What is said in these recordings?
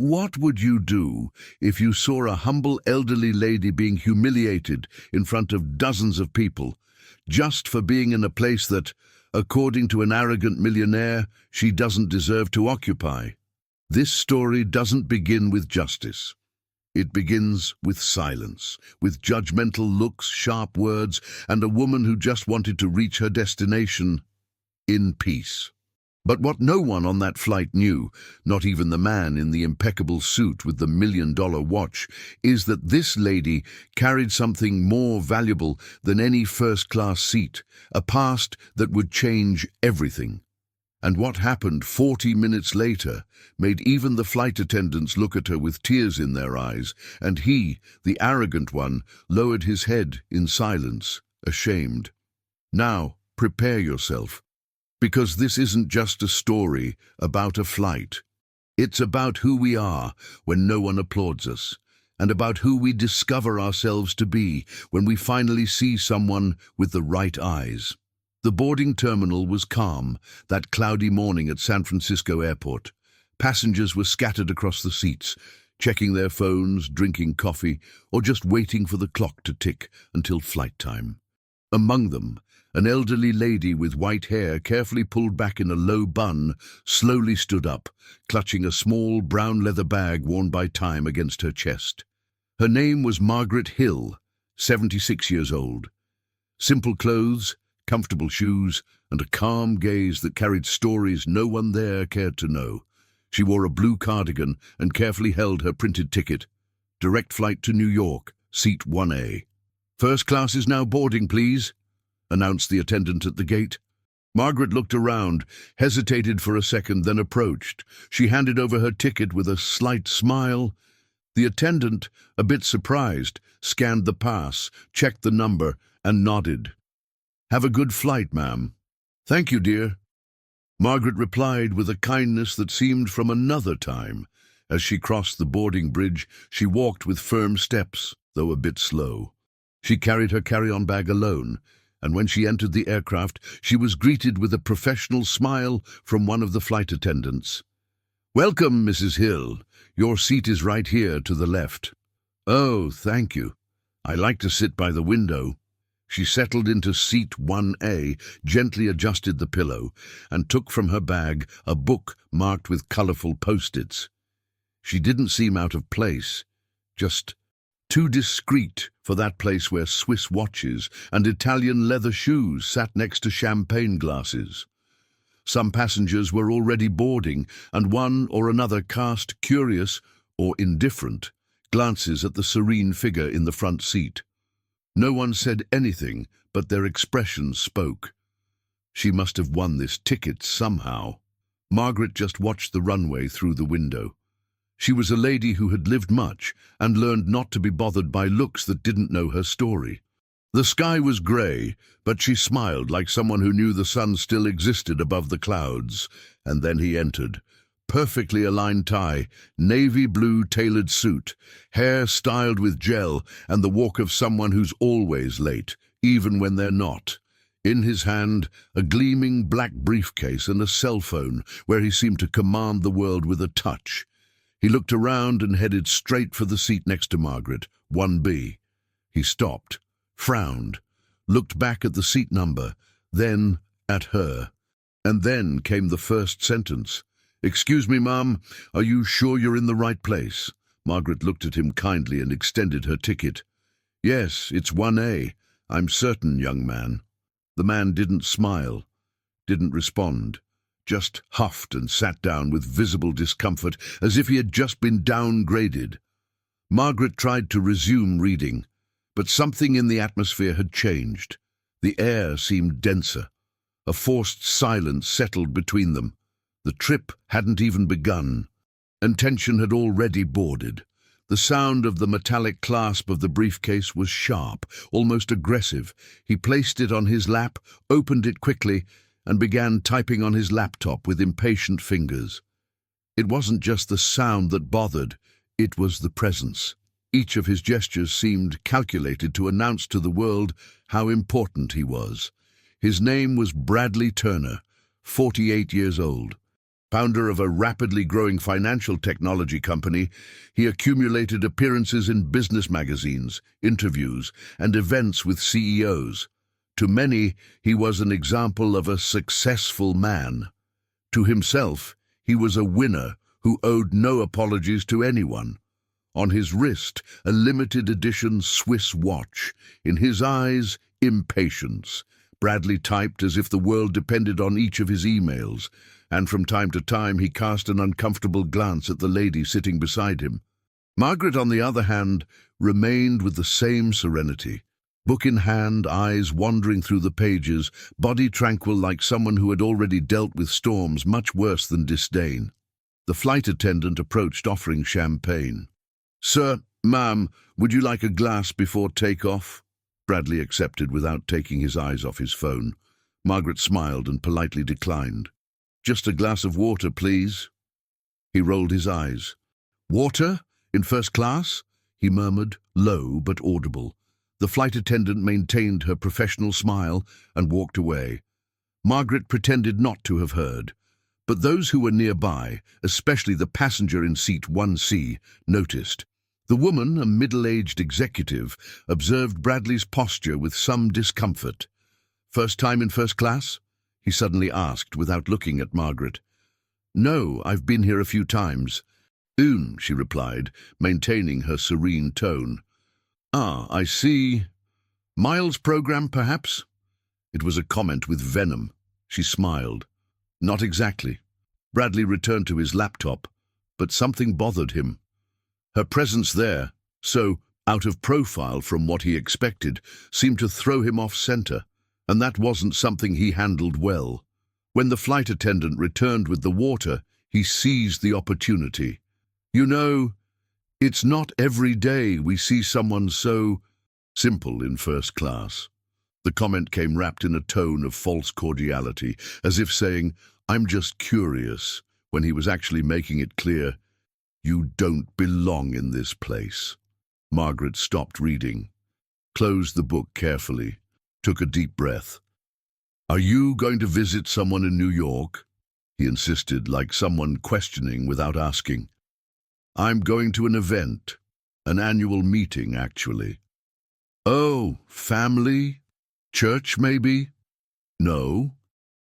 What would you do if you saw a humble elderly lady being humiliated in front of dozens of people, just for being in a place that, according to an arrogant millionaire, she doesn't deserve to occupy? This story doesn't begin with justice. It begins with silence, with judgmental looks, sharp words, and a woman who just wanted to reach her destination in peace. But what no one on that flight knew, not even the man in the impeccable suit with the $1,000,000 watch, is that this lady carried something more valuable than any first-class seat, a past that would change everything. And what happened 40 minutes later made even the flight attendants look at her with tears in their eyes, and he, the arrogant one, lowered his head in silence, ashamed. Now, prepare yourself. Because this isn't just a story about a flight. It's about who we are when no one applauds us, and about who we discover ourselves to be when we finally see someone with the right eyes. The boarding terminal was calm that cloudy morning at San Francisco Airport. Passengers were scattered across the seats, checking their phones, drinking coffee, or just waiting for the clock to tick until flight time. Among them, an elderly lady with white hair carefully pulled back in a low bun slowly stood up, clutching a small brown leather bag worn by time against her chest. Her name was Margaret Hill, 76 years old. Simple clothes, comfortable shoes, and a calm gaze that carried stories no one there cared to know. She wore a blue cardigan and carefully held her printed ticket. Direct flight to New York, seat 1A. "First class is now boarding, please," announced the attendant at the gate. Margaret looked around, hesitated for a second, then approached. She handed over her ticket with a slight smile. The attendant, a bit surprised, scanned the pass, checked the number, and nodded. "Have a good flight, ma'am." "Thank you, dear." Margaret replied with a kindness that seemed from another time. As she crossed the boarding bridge, she walked with firm steps, though a bit slow. She carried her carry-on bag alone, and when she entered the aircraft, she was greeted with a professional smile from one of the flight attendants. "Welcome, Mrs. Hill. Your seat is right here to the left." "Oh, thank you. I like to sit by the window." She settled into seat 1A, gently adjusted the pillow, and took from her bag a book marked with colorful post-its. She didn't seem out of place, just too discreet for that place where Swiss watches and Italian leather shoes sat next to champagne glasses. Some passengers were already boarding, and one or another cast curious or indifferent glances at the serene figure in the front seat. No one said anything, but their expressions spoke. She must have won this ticket somehow. Margaret just watched the runway through the window. She was a lady who had lived much and learned not to be bothered by looks that didn't know her story. The sky was grey, but she smiled like someone who knew the sun still existed above the clouds. And then he entered. Perfectly aligned tie, navy blue tailored suit, hair styled with gel, and the walk of someone who's always late, even when they're not. In his hand, a gleaming black briefcase and a cell phone, where he seemed to command the world with a touch. He looked around and headed straight for the seat next to Margaret, 1B. He stopped, frowned, looked back at the seat number, then at her. And then came the first sentence. "Excuse me, ma'am, are you sure you're in the right place?" Margaret looked at him kindly and extended her ticket. "Yes, it's 1A. I'm certain, young man." The man didn't smile, didn't respond. Just huffed and sat down with visible discomfort, as if he had just been downgraded. Margaret tried to resume reading, but something in the atmosphere had changed. The air seemed denser. A forced silence settled between them. The trip hadn't even begun, and tension had already boarded. The sound of the metallic clasp of the briefcase was sharp, almost aggressive. He placed it on his lap, opened it quickly, and began typing on his laptop with impatient fingers. It wasn't just the sound that bothered, it was the presence. Each of his gestures seemed calculated to announce to the world how important he was. His name was Bradley Turner, 48 years old. Founder of a rapidly growing financial technology company, he accumulated appearances in business magazines, interviews, and events with CEOs. To many, he was an example of a successful man. To himself, he was a winner who owed no apologies to anyone. On his wrist, a limited edition Swiss watch. In his eyes, impatience. Bradley typed as if the world depended on each of his emails, and from time to time he cast an uncomfortable glance at the lady sitting beside him. Margaret, on the other hand, remained with the same serenity. Book in hand, eyes wandering through the pages, body tranquil like someone who had already dealt with storms much worse than disdain. The flight attendant approached, offering champagne. "Sir, ma'am, would you like a glass before takeoff?" Bradley accepted without taking his eyes off his phone. Margaret smiled and politely declined. "Just a glass of water, please." He rolled his eyes. "Water? In first class?" he murmured, low but audible. The flight attendant maintained her professional smile and walked away. Margaret pretended not to have heard, but those who were nearby, especially the passenger in seat 1C, noticed. The woman, a middle-aged executive, observed Bradley's posture with some discomfort. "First time in first class?" he suddenly asked without looking at Margaret. "No, I've been here a few times." She replied, maintaining her serene tone. "Ah, I see. Miles program, perhaps?" It was a comment with venom. She smiled. "Not exactly." Bradley returned to his laptop, but something bothered him. Her presence there, so out of profile from what he expected, seemed to throw him off center, and that wasn't something he handled well. When the flight attendant returned with the water, he seized the opportunity. "You know, it's not every day we see someone so simple in first class." The comment came wrapped in a tone of false cordiality, as if saying, "I'm just curious," when he was actually making it clear, "You don't belong in this place." Margaret stopped reading, closed the book carefully, took a deep breath. "Are you going to visit someone in New York?" he insisted, like someone questioning without asking. "I'm going to an event, an annual meeting, actually." "Oh, family? Church, maybe?" "No.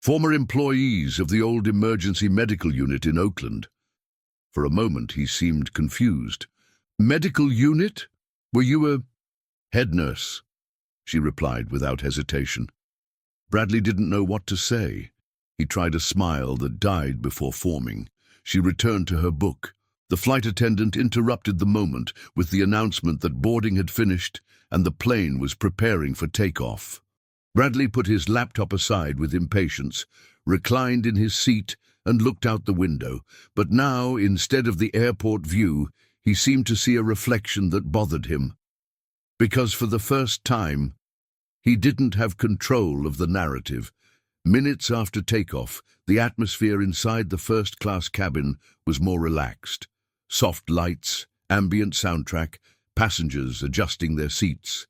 Former employees of the old emergency medical unit in Oakland." For a moment he seemed confused. "Medical unit? Were you a—" "Head nurse," she replied without hesitation. Bradley didn't know what to say. He tried a smile that died before forming. She returned to her book. The flight attendant interrupted the moment with the announcement that boarding had finished and the plane was preparing for takeoff. Bradley put his laptop aside with impatience, reclined in his seat, and looked out the window, but now, instead of the airport view, he seemed to see a reflection that bothered him. Because for the first time, he didn't have control of the narrative. Minutes after takeoff, the atmosphere inside the first-class cabin was more relaxed. Soft lights, ambient soundtrack, passengers adjusting their seats.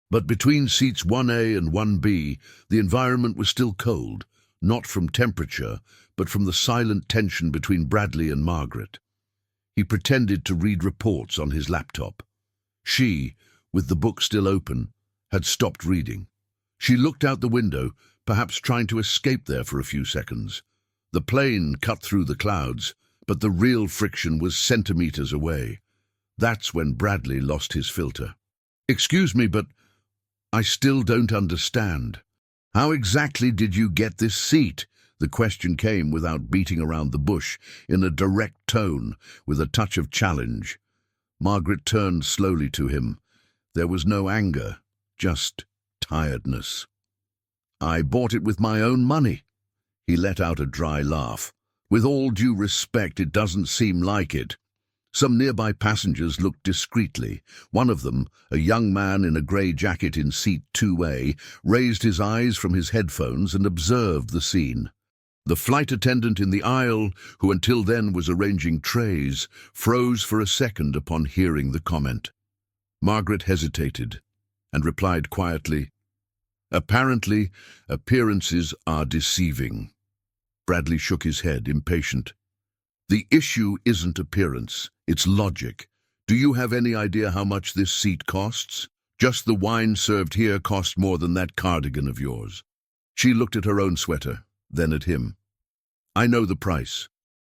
But between seats 1A and 1B, the environment was still cold, not from temperature, but from the silent tension between Bradley and Margaret. He pretended to read reports on his laptop. She, with the book still open, had stopped reading. She looked out the window, perhaps trying to escape there for a few seconds. The plane cut through the clouds, but the real friction was centimeters away. That's when Bradley lost his filter. "Excuse me, but I still don't understand. How exactly did you get this seat?" The question came without beating around the bush, in a direct tone, with a touch of challenge. Margaret turned slowly to him. There was no anger, just tiredness. "I bought it with my own money." He let out a dry laugh. "With all due respect, it doesn't seem like it." Some nearby passengers looked discreetly. One of them, a young man in a grey jacket in seat 2A, raised his eyes from his headphones and observed the scene. The flight attendant in the aisle, who until then was arranging trays, froze for a second upon hearing the comment. Margaret hesitated and replied quietly, "Apparently, appearances are deceiving." Bradley shook his head, impatient. The issue isn't appearance, it's logic. Do you have any idea how much this seat costs? Just the wine served here cost more than that cardigan of yours. She looked at her own sweater, then at him. I know the price.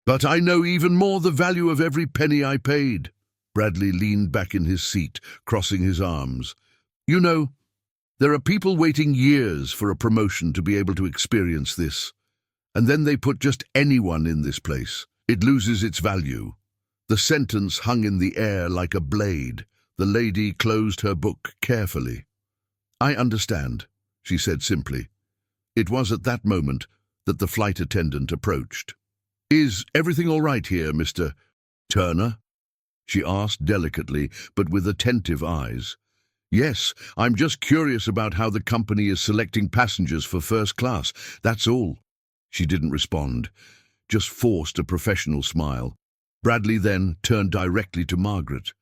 But I know even more the value of every penny I paid. Bradley leaned back in his seat, crossing his arms. You know, there are people waiting years for a promotion to be able to experience this. And then they put just anyone in this place. It loses its value. The sentence hung in the air like a blade. The lady closed her book carefully. I understand, she said simply. It was at that moment that the flight attendant approached. Is everything all right here, Mr. Turner? She asked delicately, but with attentive eyes. Yes, I'm just curious about how the company is selecting passengers for first class, that's all. She didn't respond, just forced a professional smile. Bradley then turned directly to Margaret.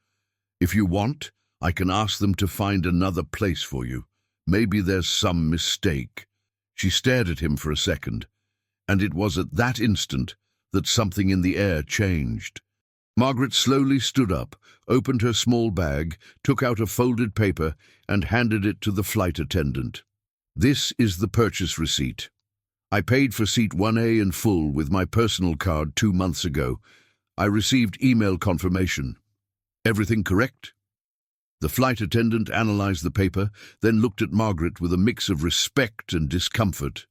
If you want, I can ask them to find another place for you. Maybe there's some mistake. She stared at him for a second, and it was at that instant that something in the air changed. Margaret slowly stood up, opened her small bag, took out a folded paper, and handed it to the flight attendant. This is the purchase receipt. I paid for seat 1A in full with my personal card 2 months ago. I received email confirmation. Everything correct? The flight attendant analyzed the paper, then looked at Margaret with a mix of respect and discomfort.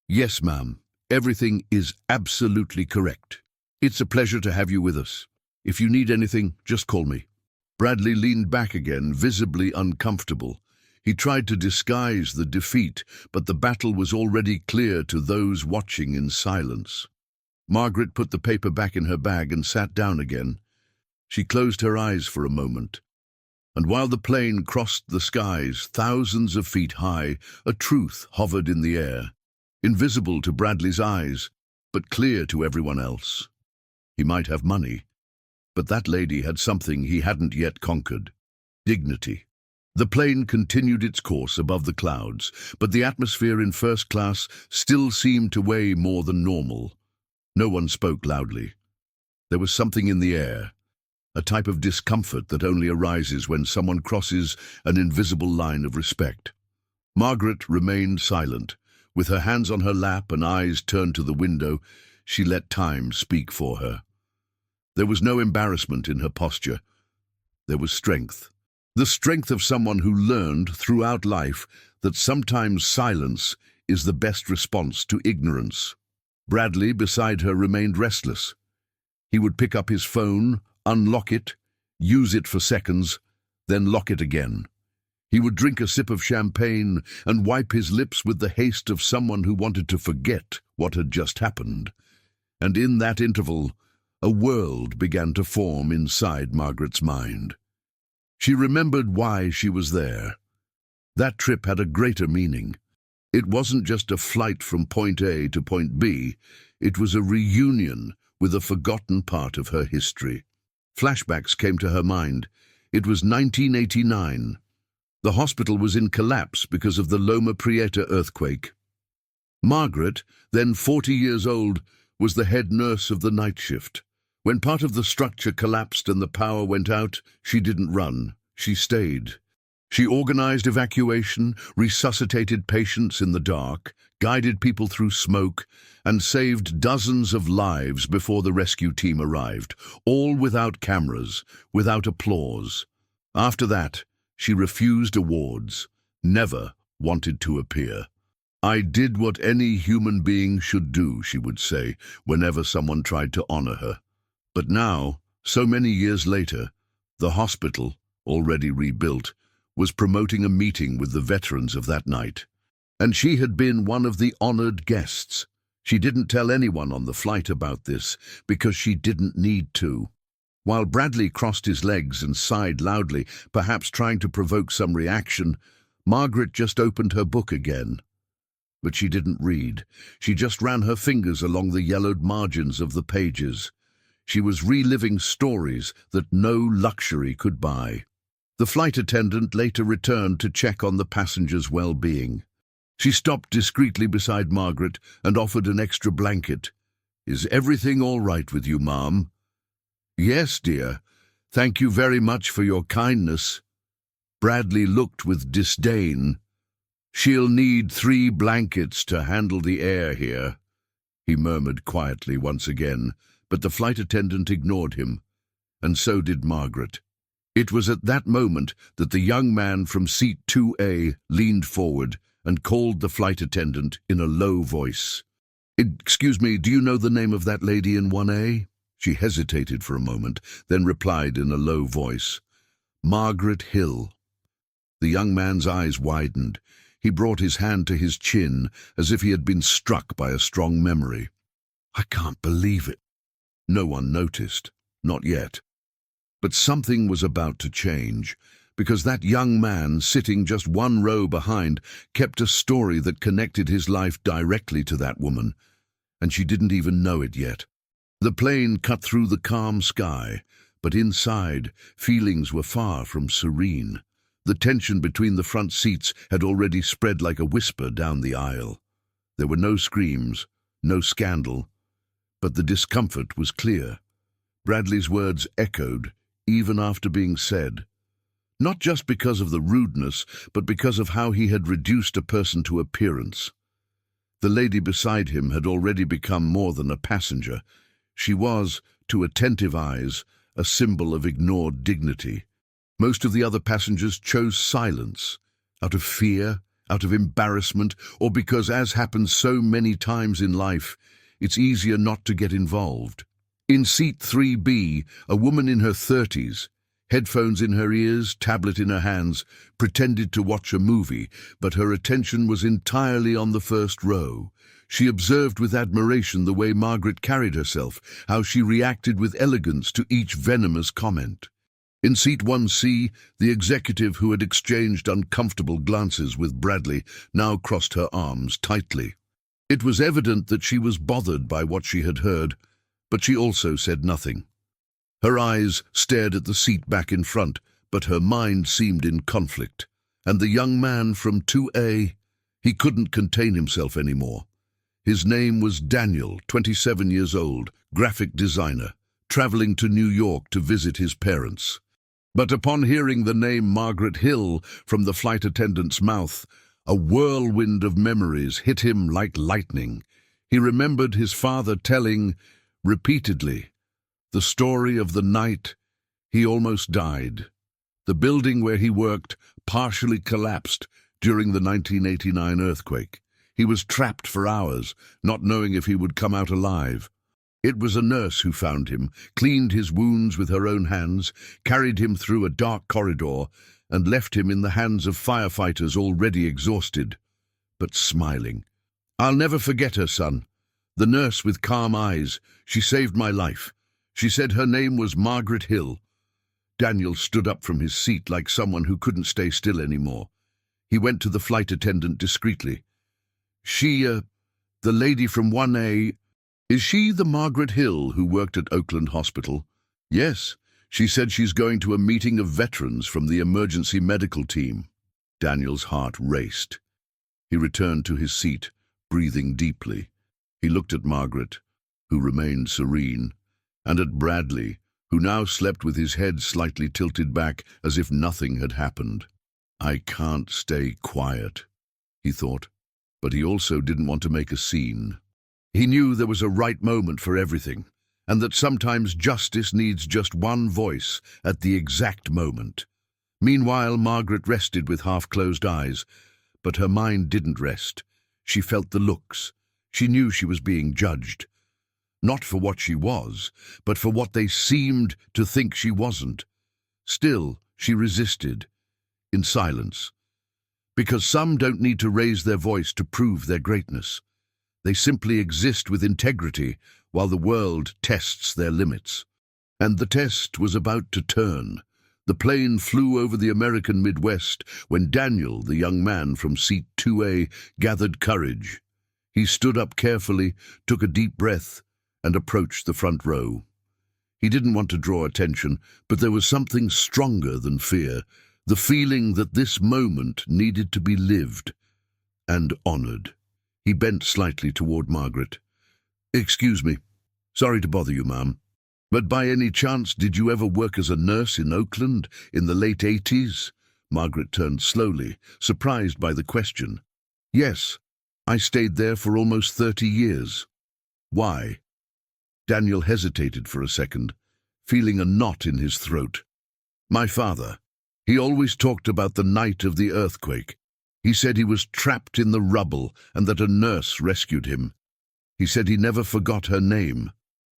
Yes, ma'am. Everything is absolutely correct. It's a pleasure to have you with us. If you need anything, just call me. Bradley leaned back again, visibly uncomfortable. He tried to disguise the defeat, but the battle was already clear to those watching in silence. Margaret put the paper back in her bag and sat down again. She closed her eyes for a moment. And while the plane crossed the skies, thousands of feet high, a truth hovered in the air, invisible to Bradley's eyes, but clear to everyone else. He might have money, but that lady had something he hadn't yet conquered: dignity. The plane continued its course above the clouds, but the atmosphere in first class still seemed to weigh more than normal. No one spoke loudly. There was something in the air, a type of discomfort that only arises when someone crosses an invisible line of respect. Margaret remained silent. With her hands on her lap and eyes turned to the window, she let time speak for her. There was no embarrassment in her posture. There was strength. The strength of someone who learned throughout life that sometimes silence is the best response to ignorance. Bradley, beside her, remained restless. He would pick up his phone, unlock it, use it for seconds, then lock it again. He would drink a sip of champagne and wipe his lips with the haste of someone who wanted to forget what had just happened. And in that interval, a world began to form inside Margaret's mind. She remembered why she was there. That trip had a greater meaning. It wasn't just a flight from point A to point B. It was a reunion with a forgotten part of her history. Flashbacks came to her mind. It was 1989. The hospital was in collapse because of the Loma Prieta earthquake. Margaret, then 40 years old, was the head nurse of the night shift. When part of the structure collapsed and the power went out, she didn't run. She stayed. She organized evacuation, resuscitated patients in the dark, guided people through smoke, and saved dozens of lives before the rescue team arrived, all without cameras, without applause. After that, she refused awards, never wanted to appear. I did what any human being should do, she would say, whenever someone tried to honor her. But now, so many years later, the hospital, already rebuilt, was promoting a meeting with the veterans of that night. And she had been one of the honored guests. She didn't tell anyone on the flight about this, because she didn't need to. While Bradley crossed his legs and sighed loudly, perhaps trying to provoke some reaction, Margaret just opened her book again. But she didn't read. She just ran her fingers along the yellowed margins of the pages. She was reliving stories that no luxury could buy. The flight attendant later returned to check on the passengers' well-being. She stopped discreetly beside Margaret and offered an extra blanket. "Is everything all right with you, Mom?" "Yes, dear. Thank you very much for your kindness." Bradley looked with disdain. "She'll need 3 blankets to handle the air here," he murmured quietly once again, but the flight attendant ignored him, and so did Margaret. It was at that moment that the young man from seat 2A leaned forward and called the flight attendant in a low voice. "Excuse me, do you know the name of that lady in 1A? She hesitated for a moment, then replied in a low voice, "Margaret Hill." The young man's eyes widened. He brought his hand to his chin, as if he had been struck by a strong memory. "I can't believe it." No one noticed, not yet. But something was about to change, because that young man, sitting just 1 row behind, kept a story that connected his life directly to that woman, and she didn't even know it yet. The plane cut through the calm sky, but inside, feelings were far from serene. The tension between the front seats had already spread like a whisper down the aisle. There were no screams, no scandal, but the discomfort was clear. Bradley's words echoed, even after being said. Not just because of the rudeness, but because of how he had reduced a person to appearance. The lady beside him had already become more than a passenger. She was, to attentive eyes, a symbol of ignored dignity. Most of the other passengers chose silence, out of fear, out of embarrassment, or because, as happens so many times in life, it's easier not to get involved. In seat 3B, a woman in her 30s, headphones in her ears, tablet in her hands, pretended to watch a movie, but her attention was entirely on the first row. She observed with admiration the way Margaret carried herself, how she reacted with elegance to each venomous comment. In seat 1C, the executive who had exchanged uncomfortable glances with Bradley now crossed her arms tightly. It was evident that she was bothered by what she had heard, but she also said nothing. Her eyes stared at the seat back in front, but her mind seemed in conflict. And the young man from 2A, he couldn't contain himself anymore. His name was Daniel, 27 years old, graphic designer, traveling to New York to visit his parents. But upon hearing the name Margaret Hill from the flight attendant's mouth, a whirlwind of memories hit him like lightning. He remembered his father telling, repeatedly, the story of the night he almost died. The building where he worked partially collapsed during the 1989 earthquake. He was trapped for hours, not knowing if he would come out alive. It was a nurse who found him, cleaned his wounds with her own hands, carried him through a dark corridor, and left him in the hands of firefighters already exhausted, but smiling. "I'll never forget her, son. The nurse with calm eyes. She saved my life. She said her name was Margaret Hill." Daniel stood up from his seat like someone who couldn't stay still anymore. He went to the flight attendant discreetly. The lady from 1A, is she the Margaret Hill who worked at Oakland Hospital?" "Yes. She said she's going to a meeting of veterans from the emergency medical team." Daniel's heart raced. He returned to his seat, breathing deeply. He looked at Margaret, who remained serene, and at Bradley, who now slept with his head slightly tilted back as if nothing had happened. "I can't stay quiet," he thought, but he also didn't want to make a scene. He knew there was a right moment for everything, and that sometimes justice needs just one voice at the exact moment. Meanwhile, Margaret rested with half-closed eyes, but her mind didn't rest. She felt the looks. She knew she was being judged. Not for what she was, but for what they seemed to think she wasn't. Still, she resisted, in silence. Because some don't need to raise their voice to prove their greatness. They simply exist with integrity while the world tests their limits. And the test was about to turn. The plane flew over the American Midwest when Daniel, the young man from seat 2A, gathered courage. He stood up carefully, took a deep breath, and approached the front row. He didn't want to draw attention, but there was something stronger than fear, the feeling that this moment needed to be lived and honored. He bent slightly toward Margaret. "Excuse me," Sorry to bother you, ma'am. But by any chance, did you ever work as a nurse in Oakland in the late 80s? Margaret turned slowly, surprised by the question. Yes, I stayed there for almost 30 years. Why? Daniel hesitated for a second, feeling a knot in his throat. My father. He always talked about the night of the earthquake. He said he was trapped in the rubble and that a nurse rescued him. He said he never forgot her name.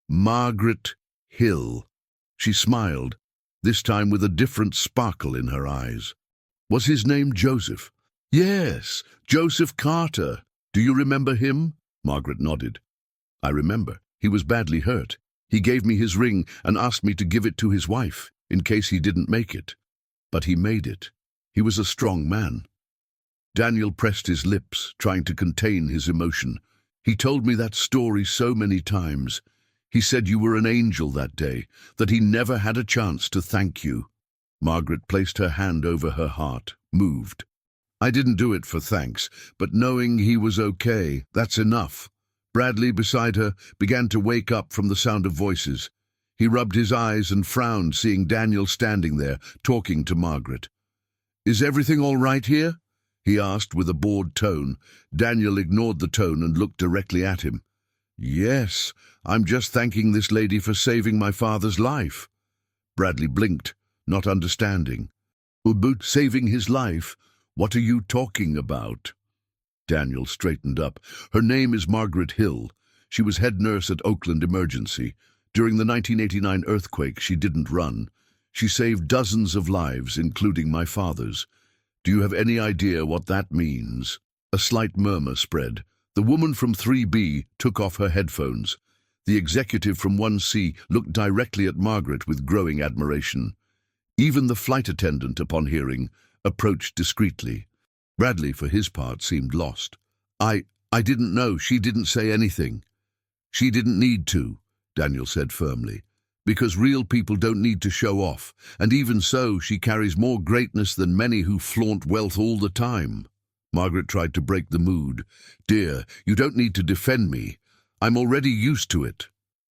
Margaret Hill. She smiled, this time with a different sparkle in her eyes. Was his name Joseph? Yes, Joseph Carter. Do you remember him? Margaret nodded. I remember. He was badly hurt. He gave me his ring and asked me to give it to his wife, in case he didn't make it. But he made it. He was a strong man. Daniel pressed his lips, trying to contain his emotion. He told me that story so many times. He said you were an angel that day, that he never had a chance to thank you. Margaret placed her hand over her heart, moved. I didn't do it for thanks, but knowing he was okay, that's enough. Bradley, beside her, began to wake up from the sound of voices. He rubbed his eyes and frowned, seeing Daniel standing there, talking to Margaret. Is everything all right here? He asked with a bored tone. Daniel ignored the tone and looked directly at him. Yes, I'm just thanking this lady for saving my father's life. Bradley blinked, not understanding. About saving his life? What are you talking about? Daniel straightened up. Her name is Margaret Hill. She was head nurse at Oakland Emergency. During the 1989 earthquake, she didn't run. She saved dozens of lives, including my father's. Do you have any idea what that means? A slight murmur spread. The woman from 3B took off her headphones. The executive from 1C looked directly at Margaret with growing admiration. Even the flight attendant, upon hearing, approached discreetly. Bradley, for his part, seemed lost. I didn't know. She didn't say anything. She didn't need to, Daniel said firmly, because real people don't need to show off, and even so, she carries more greatness than many who flaunt wealth all the time. Margaret tried to break the mood. Dear, you don't need to defend me. I'm already used to it.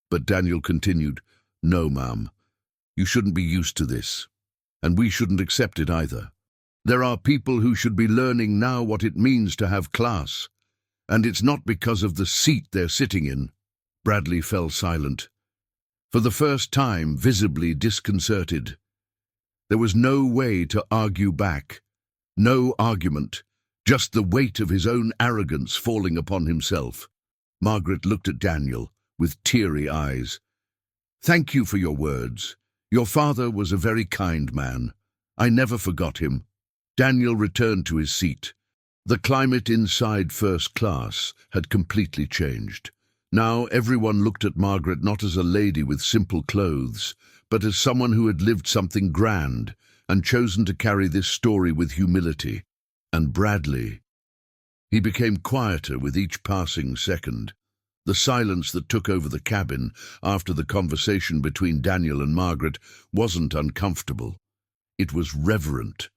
But Daniel continued, No, ma'am. You shouldn't be used to this. And we shouldn't accept it either. There are people who should be learning now what it means to have class. And it's not because of the seat they're sitting in. Bradley fell silent. For the first time, visibly disconcerted. There was no way to argue back. No argument. Just the weight of his own arrogance falling upon himself. Margaret looked at Daniel with teary eyes. Thank you for your words. Your father was a very kind man. I never forgot him. Daniel returned to his seat. The climate inside first class had completely changed. Now everyone looked at Margaret not as a lady with simple clothes, but as someone who had lived something grand and chosen to carry this story with humility. And Bradley. He became quieter with each passing second. The silence that took over the cabin after the conversation between Daniel and Margaret wasn't uncomfortable. It was reverent.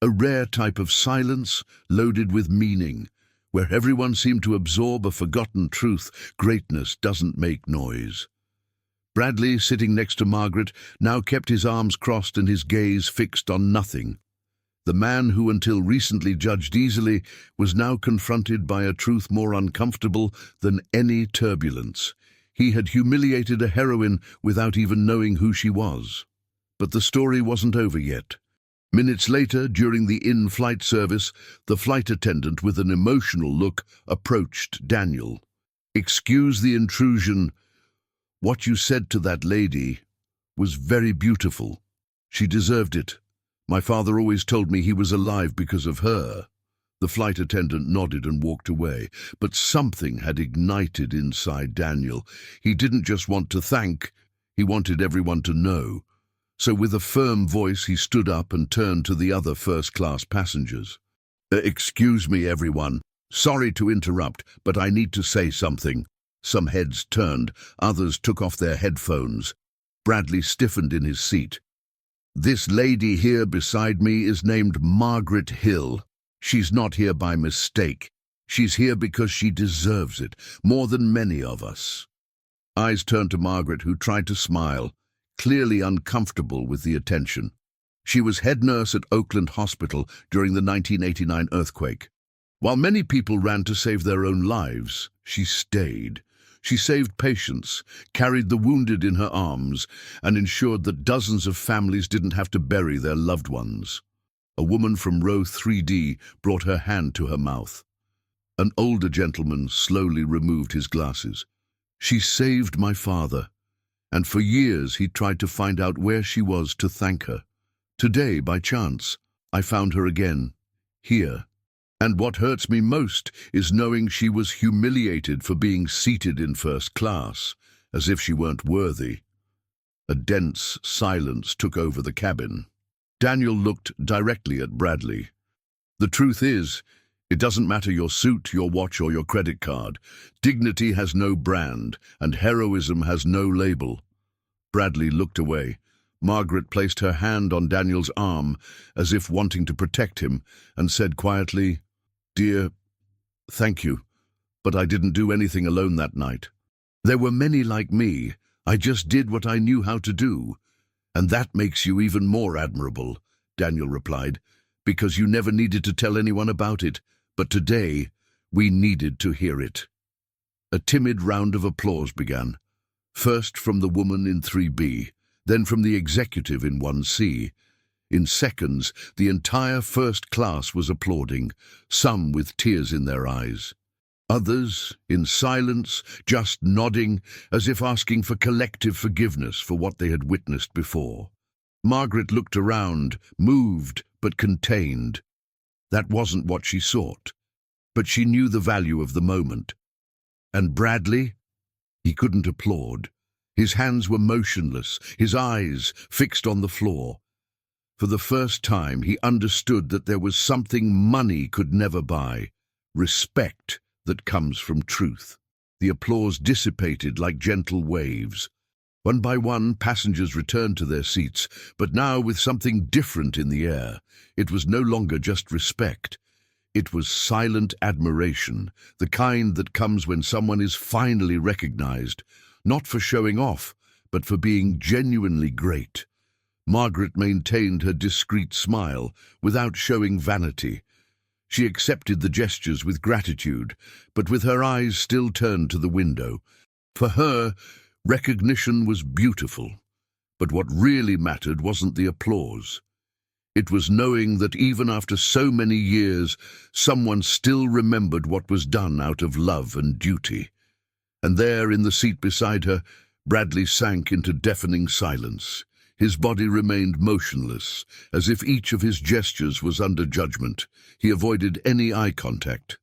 A rare type of silence loaded with meaning, where everyone seemed to absorb a forgotten truth: greatness doesn't make noise. Bradley, sitting next to Margaret, now kept his arms crossed and his gaze fixed on nothing. The man who until recently judged easily was now confronted by a truth more uncomfortable than any turbulence. He had humiliated a heroine without even knowing who she was. But the story wasn't over yet. Minutes later, during the in-flight service, the flight attendant with an emotional look approached Daniel. Excuse the intrusion. What you said to that lady was very beautiful. She deserved it. My father always told me he was alive because of her. The flight attendant nodded and walked away, but something had ignited inside Daniel. He didn't just want to thank, he wanted everyone to know. So with a firm voice he stood up and turned to the other first-class passengers. Excuse me, everyone. Sorry to interrupt, but I need to say something. Some heads turned, others took off their headphones. Bradley stiffened in his seat. This lady here beside me is named Margaret Hill. She's not here by mistake. She's here because she deserves it, more than many of us. Eyes turned to Margaret, who tried to smile, clearly uncomfortable with the attention. She was head nurse at Oakland Hospital during the 1989 earthquake. While many people ran to save their own lives, she stayed. She saved patients, carried the wounded in her arms, and ensured that dozens of families didn't have to bury their loved ones. A woman from row 3D brought her hand to her mouth. An older gentleman slowly removed his glasses. She saved my father, and for years he tried to find out where she was to thank her. Today, by chance, I found her again, here. And what hurts me most is knowing she was humiliated for being seated in first class, as if she weren't worthy. A dense silence took over the cabin. Daniel looked directly at Bradley. The truth is, it doesn't matter your suit, your watch, or your credit card. Dignity has no brand, and heroism has no label. Bradley looked away. Margaret placed her hand on Daniel's arm, as if wanting to protect him, and said quietly, "Dear, thank you, but I didn't do anything alone that night. There were many like me. I just did what I knew how to do. And that makes you even more admirable," Daniel replied, "because you never needed to tell anyone about it. But today, we needed to hear it." A timid round of applause began, first from the woman in 3B, then from the executive in 1C. In seconds, the entire first class was applauding, some with tears in their eyes. Others, in silence, just nodding, as if asking for collective forgiveness for what they had witnessed before. Margaret looked around, moved but contained. That wasn't what she sought, but she knew the value of the moment. And Bradley? He couldn't applaud. His hands were motionless, his eyes fixed on the floor. For the first time, he understood that there was something money could never buy: respect that comes from truth. The applause dissipated like gentle waves. One by one, passengers returned to their seats, but now with something different in the air. It was no longer just respect. It was silent admiration, the kind that comes when someone is finally recognized, not for showing off, but for being genuinely great. Margaret maintained her discreet smile, without showing vanity. She accepted the gestures with gratitude, but with her eyes still turned to the window. For her, recognition was beautiful, but what really mattered wasn't the applause. It was knowing that even after so many years, someone still remembered what was done out of love and duty. And there, in the seat beside her, Bradley sank into deafening silence. His body remained motionless, as if each of his gestures was under judgment. He avoided any eye contact.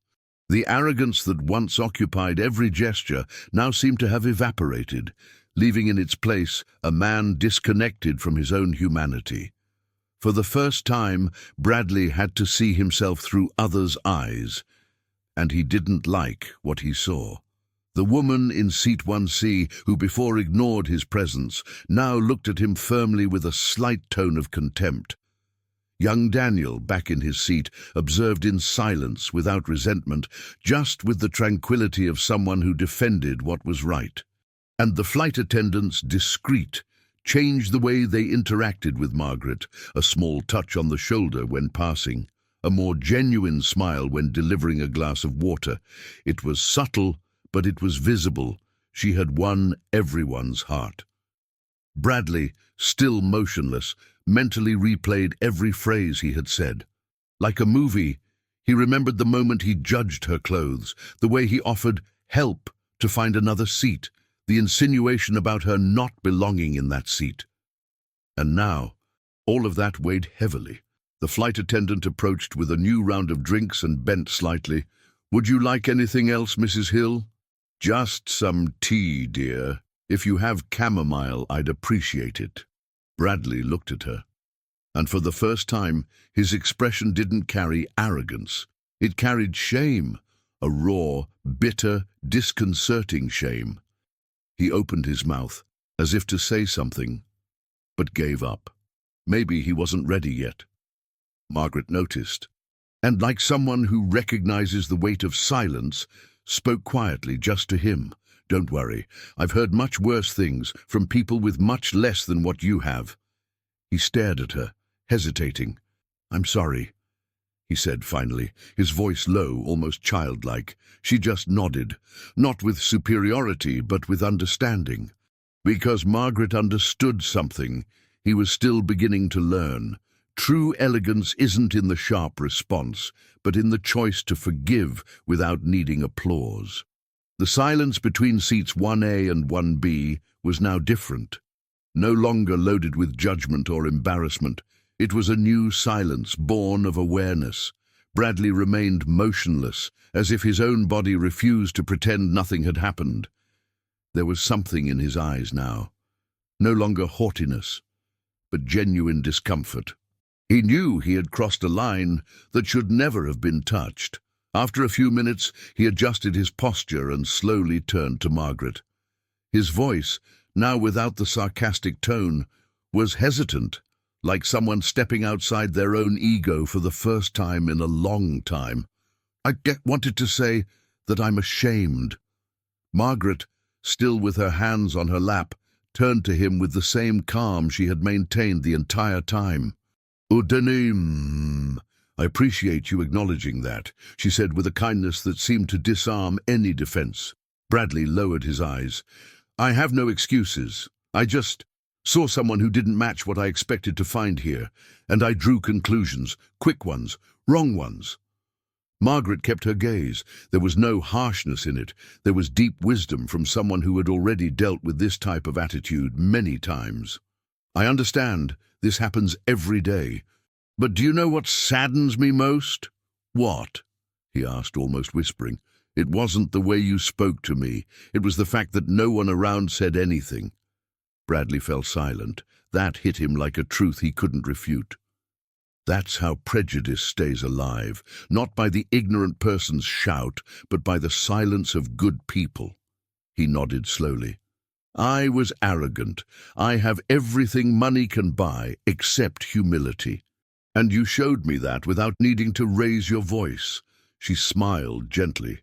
The arrogance that once occupied every gesture now seemed to have evaporated, leaving in its place a man disconnected from his own humanity. For the first time, Bradley had to see himself through others' eyes, and he didn't like what he saw. The woman in seat 1C, who before ignored his presence, now looked at him firmly with a slight tone of contempt. Young Daniel, back in his seat, observed in silence, without resentment, just with the tranquility of someone who defended what was right. And the flight attendants, discreet, changed the way they interacted with Margaret, a small touch on the shoulder when passing, a more genuine smile when delivering a glass of water. It was subtle, but it was visible. She had won everyone's heart. Bradley, still motionless, mentally replayed every phrase he had said. Like a movie, he remembered the moment he judged her clothes, the way he offered help to find another seat, the insinuation about her not belonging in that seat. And now, all of that weighed heavily. The flight attendant approached with a new round of drinks and bent slightly. "Would you like anything else, Mrs. Hill?" "Just some tea, dear. If you have chamomile, I'd appreciate it." Bradley looked at her, and for the first time, his expression didn't carry arrogance. It carried shame, a raw, bitter, disconcerting shame. He opened his mouth, as if to say something, but gave up. Maybe he wasn't ready yet. Margaret noticed, and like someone who recognizes the weight of silence, spoke quietly just to him. Don't worry. I've heard much worse things from people with much less than what you have. He stared at her, hesitating. I'm sorry, he said finally, his voice low, almost childlike. She just nodded, not with superiority, but with understanding. Because Margaret understood something he was still beginning to learn. True elegance isn't in the sharp response, but in the choice to forgive without needing applause. The silence between seats 1A and 1B was now different, no longer loaded with judgment or embarrassment. It was a new silence, born of awareness. Bradley remained motionless, as if his own body refused to pretend nothing had happened. There was something in his eyes now, no longer haughtiness, but genuine discomfort. He knew he had crossed a line that should never have been touched. After a few minutes, he adjusted his posture and slowly turned to Margaret. His voice, now without the sarcastic tone, was hesitant, like someone stepping outside their own ego for the first time in a long time. I wanted to say that I'm ashamed. Margaret, still with her hands on her lap, turned to him with the same calm she had maintained the entire time. Udanim. I appreciate you acknowledging that, she said with a kindness that seemed to disarm any defense. Bradley lowered his eyes. I have no excuses. I just saw someone who didn't match what I expected to find here, and I drew conclusions, quick ones, wrong ones. Margaret kept her gaze. There was no harshness in it. There was deep wisdom from someone who had already dealt with this type of attitude many times. I understand. This happens every day. But do you know what saddens me most? What? He asked, almost whispering. It wasn't the way you spoke to me. It was the fact that no one around said anything. Bradley fell silent. That hit him like a truth he couldn't refute. That's how prejudice stays alive, not by the ignorant person's shout, but by the silence of good people. He nodded slowly. I was arrogant. I have everything money can buy except humility. And you showed me that without needing to raise your voice. She smiled gently.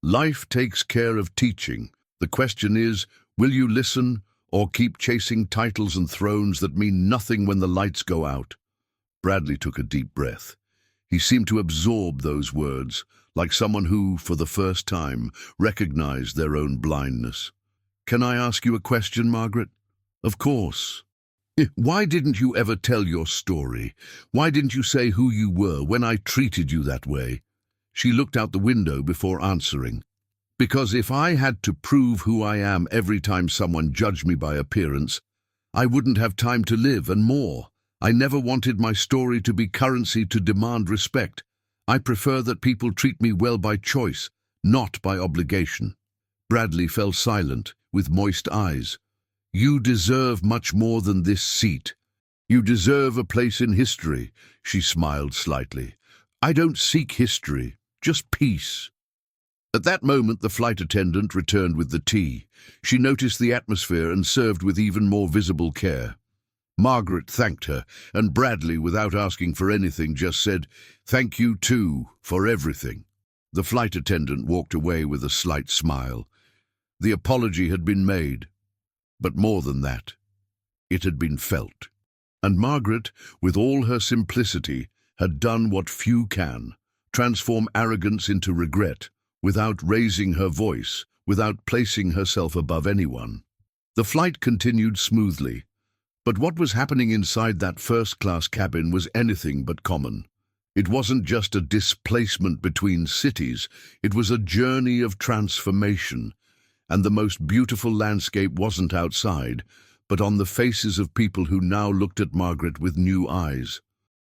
Life takes care of teaching. The question is, will you listen or keep chasing titles and thrones that mean nothing when the lights go out? Bradley took a deep breath. He seemed to absorb those words, like someone who, for the first time, recognized their own blindness. Can I ask you a question, Margaret? Of course. Why didn't you ever tell your story? Why didn't you say who you were when I treated you that way? She looked out the window before answering. Because if I had to prove who I am every time someone judged me by appearance, I wouldn't have time to live, and more. I never wanted my story to be currency to demand respect. I prefer that people treat me well by choice, not by obligation. Bradley fell silent, with moist eyes. You deserve much more than this seat. You deserve a place in history, she smiled slightly. I don't seek history, just peace. At that moment, the flight attendant returned with the tea. She noticed the atmosphere and served with even more visible care. Margaret thanked her, and Bradley, without asking for anything, just said, "Thank you too, for everything." The flight attendant walked away with a slight smile. The apology had been made, but more than that, it had been felt. And Margaret, with all her simplicity, had done what few can, transform arrogance into regret, without raising her voice, without placing herself above anyone. The flight continued smoothly, but what was happening inside that first-class cabin was anything but common. It wasn't just a displacement between cities, it was a journey of transformation, and the most beautiful landscape wasn't outside, but on the faces of people who now looked at Margaret with new eyes.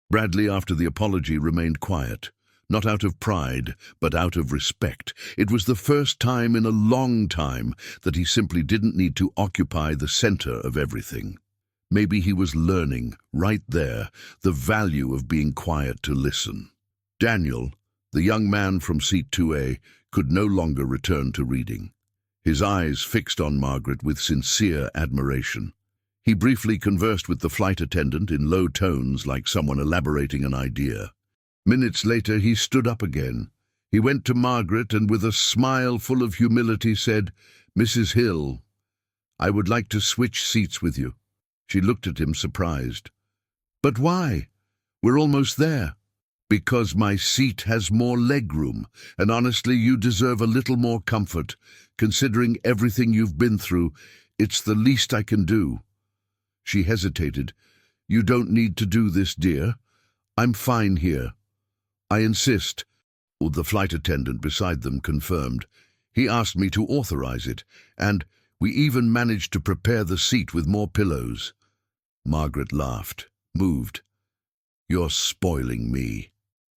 Bradley, after the apology, remained quiet, not out of pride, but out of respect. It was the first time in a long time that he simply didn't need to occupy the center of everything. Maybe he was learning, right there, the value of being quiet to listen. Daniel, the young man from seat 2A, could no longer return to reading. His eyes fixed on Margaret with sincere admiration. He briefly conversed with the flight attendant in low tones, like someone elaborating an idea. Minutes later, he stood up again, He went to Margaret and with a smile full of humility said, "Mrs. Hill, I would like to switch seats with you." She looked at him surprised. "But why? We're almost there." "Because my seat has more legroom, and honestly, you deserve a little more comfort. Considering everything you've been through, it's the least I can do." She hesitated. "You don't need to do this, dear. I'm fine here." "I insist," the flight attendant beside them confirmed. "He asked me to authorize it, and we even managed to prepare the seat with more pillows." Margaret laughed, moved. "You're spoiling me.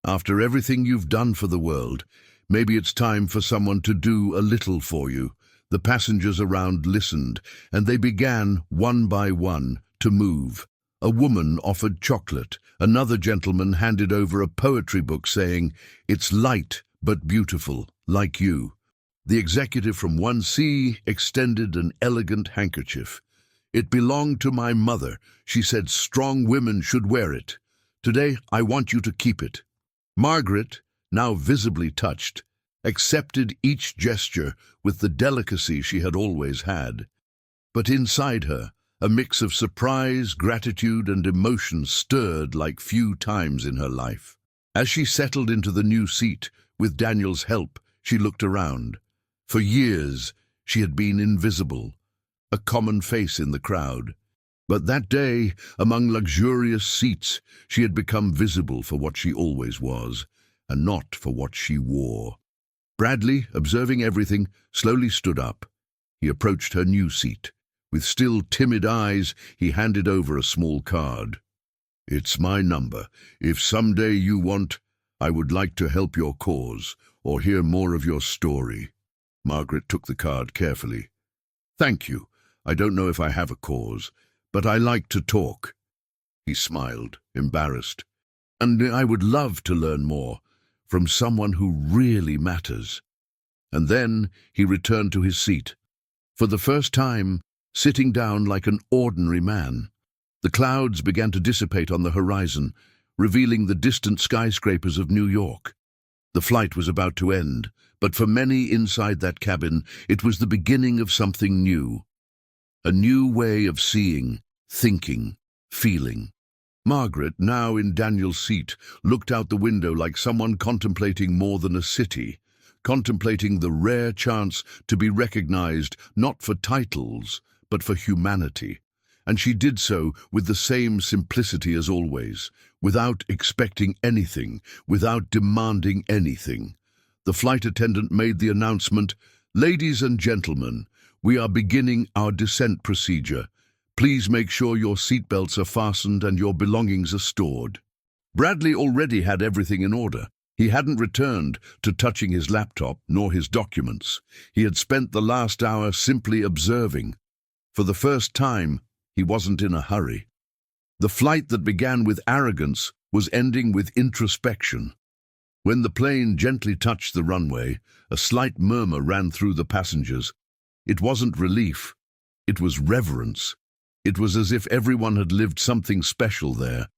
After everything you've done for the world, maybe it's time for someone to do a little for you." The passengers around listened, and they began, one by one, to move. A woman offered chocolate. Another gentleman handed over a poetry book saying, "It's light but beautiful, like you." The executive from 1C extended an elegant handkerchief. "It belonged to my mother. She said strong women should wear it. Today, I want you to keep it." Margaret, now visibly touched, accepted each gesture with the delicacy she had always had. But inside her, a mix of surprise, gratitude, and emotion stirred like few times in her life. As she settled into the new seat, with Daniel's help, she looked around. For years, she had been invisible, a common face in the crowd. But that day, among luxurious seats, she had become visible for what she always was, and not for what she wore. Bradley, observing everything, slowly stood up. He approached her new seat. With still timid eyes, he handed over a small card. "It's my number. If someday you want, I would like to help your cause, or hear more of your story." Margaret took the card carefully. "Thank you. I don't know if I have a cause, but I like to talk." He smiled, embarrassed. "And I would love to learn more from someone who really matters." And then he returned to his seat, for the first time sitting down like an ordinary man. The clouds began to dissipate on the horizon, revealing the distant skyscrapers of New York. The flight was about to end, but for many inside that cabin, it was the beginning of something new. A new way of seeing, thinking, feeling. Margaret, now in Daniel's seat, looked out the window like someone contemplating more than a city, contemplating the rare chance to be recognized not for titles, but for humanity. And she did so with the same simplicity as always, without expecting anything, without demanding anything. The flight attendant made the announcement, "Ladies and gentlemen, we are beginning our descent procedure. Please make sure your seatbelts are fastened and your belongings are stored." Bradley already had everything in order. He hadn't returned to touching his laptop nor his documents. He had spent the last hour simply observing. For the first time, he wasn't in a hurry. The flight that began with arrogance was ending with introspection. When the plane gently touched the runway, a slight murmur ran through the passengers. It wasn't relief, it was reverence. It was as if everyone had lived something special there,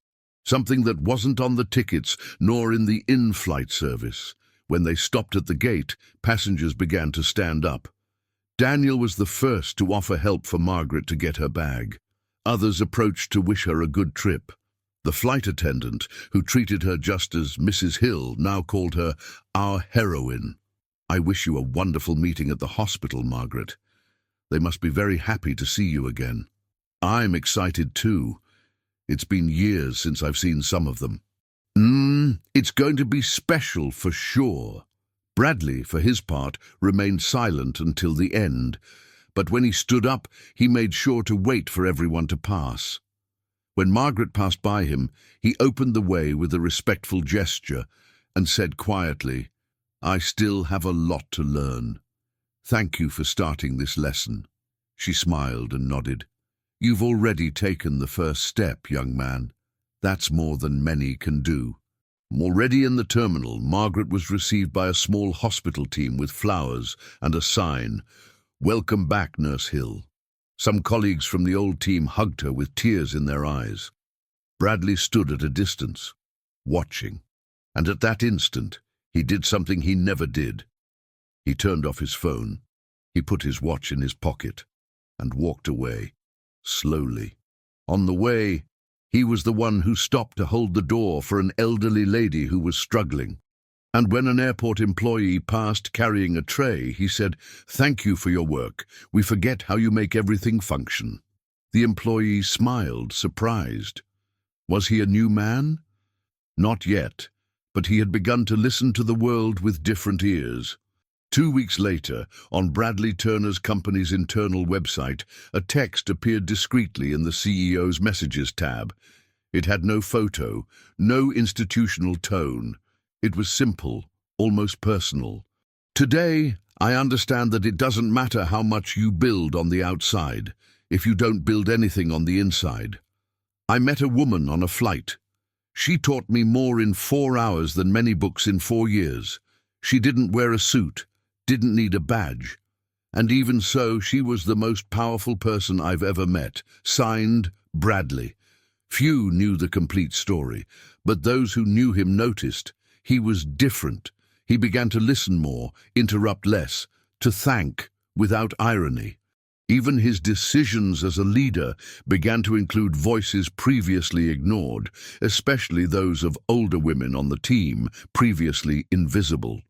something that wasn't on the tickets nor in the in-flight service. When they stopped at the gate, passengers began to stand up. Daniel was the first to offer help for Margaret to get her bag. Others approached to wish her a good trip. The flight attendant, who treated her just as Mrs. Hill, now called her our heroine. "I wish you a wonderful meeting at the hospital, Margaret. They must be very happy to see you again." "I'm excited too. It's been years since I've seen some of them." It's going to be special for sure." Bradley, for his part, remained silent until the end, but when he stood up, he made sure to wait for everyone to pass. When Margaret passed by him, he opened the way with a respectful gesture and said quietly, "I still have a lot to learn. Thank you for starting this lesson." She smiled and nodded. "You've already taken the first step, young man. That's more than many can do." Already in the terminal, Margaret was received by a small hospital team with flowers and a sign, "Welcome back, Nurse Hill." Some colleagues from the old team hugged her with tears in their eyes. Bradley stood at a distance, watching, and at that instant, He did something he never did. He turned off his phone. He put his watch in his pocket and walked away, slowly. On the way, he was the one who stopped to hold the door for an elderly lady who was struggling. And when an airport employee passed carrying a tray, he said, "Thank you for your work. We forget how you make everything function." The employee smiled, surprised. Was he a new man? Not yet, but he had begun to listen to the world with different ears. 2 weeks later, on Bradley Turner's company's internal website, a text appeared discreetly in the CEO's Messages tab. It had no photo, no institutional tone. It was simple, almost personal. "Today, I understand that it doesn't matter how much you build on the outside, if you don't build anything on the inside. I met a woman on a flight. She taught me more in 4 hours than many books in 4 years. She didn't wear a suit, didn't need a badge. And even so, she was the most powerful person I've ever met. Signed, Bradley." Few knew the complete story, but those who knew him noticed. He was different. He began to listen more, interrupt less, to thank without irony. Even his decisions as a leader began to include voices previously ignored, especially those of older women on the team, previously invisible.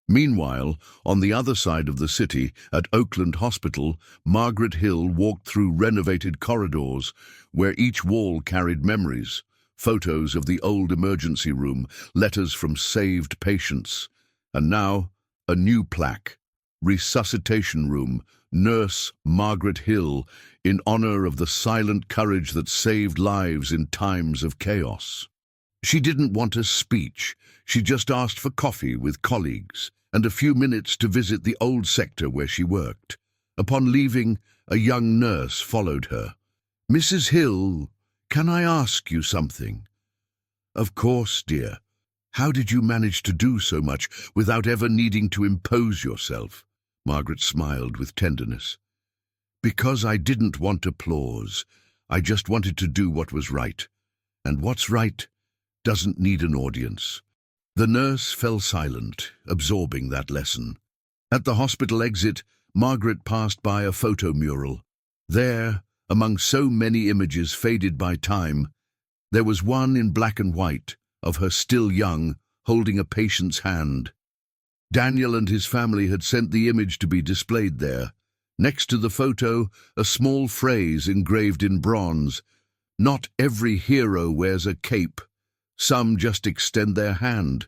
Meanwhile, on the other side of the city, at Oakland Hospital, Margaret Hill walked through renovated corridors where each wall carried memories. Photos of the old emergency room, letters from saved patients. And now, a new plaque. Resuscitation Room, Nurse Margaret Hill, in honor of the silent courage that saved lives in times of chaos. She didn't want a speech. She just asked for coffee with colleagues and a few minutes to visit the old sector where she worked. Upon leaving, a young nurse followed her. "Mrs. Hill, can I ask you something?" "Of course, dear. How did you manage to do so much without ever needing to impose yourself?" Margaret smiled with tenderness. "Because I didn't want applause. I just wanted to do what was right. And what's right doesn't need an audience." The nurse fell silent, absorbing that lesson. At the hospital exit, Margaret passed by a photo mural. There, among so many images faded by time, there was one in black and white, of her still young, holding a patient's hand. Daniel and his family had sent the image to be displayed there. Next to the photo, a small phrase engraved in bronze. "Not every hero wears a cape. Some just extend their hand."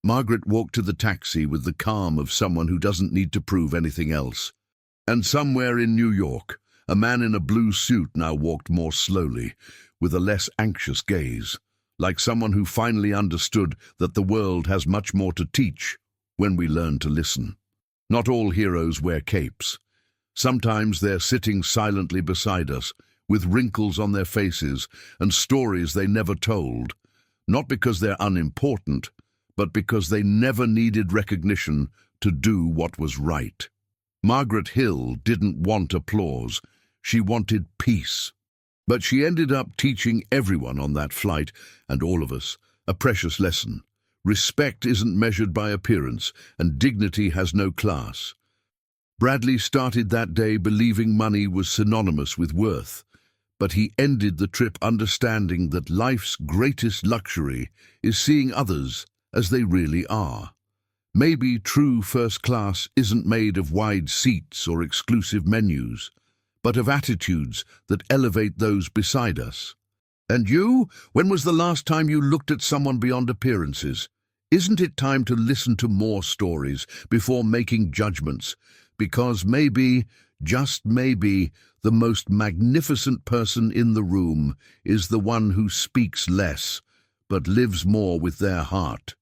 Margaret walked to the taxi with the calm of someone who doesn't need to prove anything else. And somewhere in New York, a man in a blue suit now walked more slowly, with a less anxious gaze, like someone who finally understood that the world has much more to teach when we learn to listen. Not all heroes wear capes. Sometimes they're sitting silently beside us, with wrinkles on their faces and stories they never told, not because they're unimportant, but because they never needed recognition to do what was right. Margaret Hill didn't want applause. She wanted peace. But she ended up teaching everyone on that flight, and all of us, a precious lesson. Respect isn't measured by appearance, and dignity has no class. Bradley started that day believing money was synonymous with worth, but he ended the trip understanding that life's greatest luxury is seeing others as they really are. Maybe true first class isn't made of wide seats or exclusive menus, but of attitudes that elevate those beside us. And you, when was the last time you looked at someone beyond appearances? Isn't it time to listen to more stories before making judgments? Because maybe, just maybe, the most magnificent person in the room is the one who speaks less, but lives more with their heart.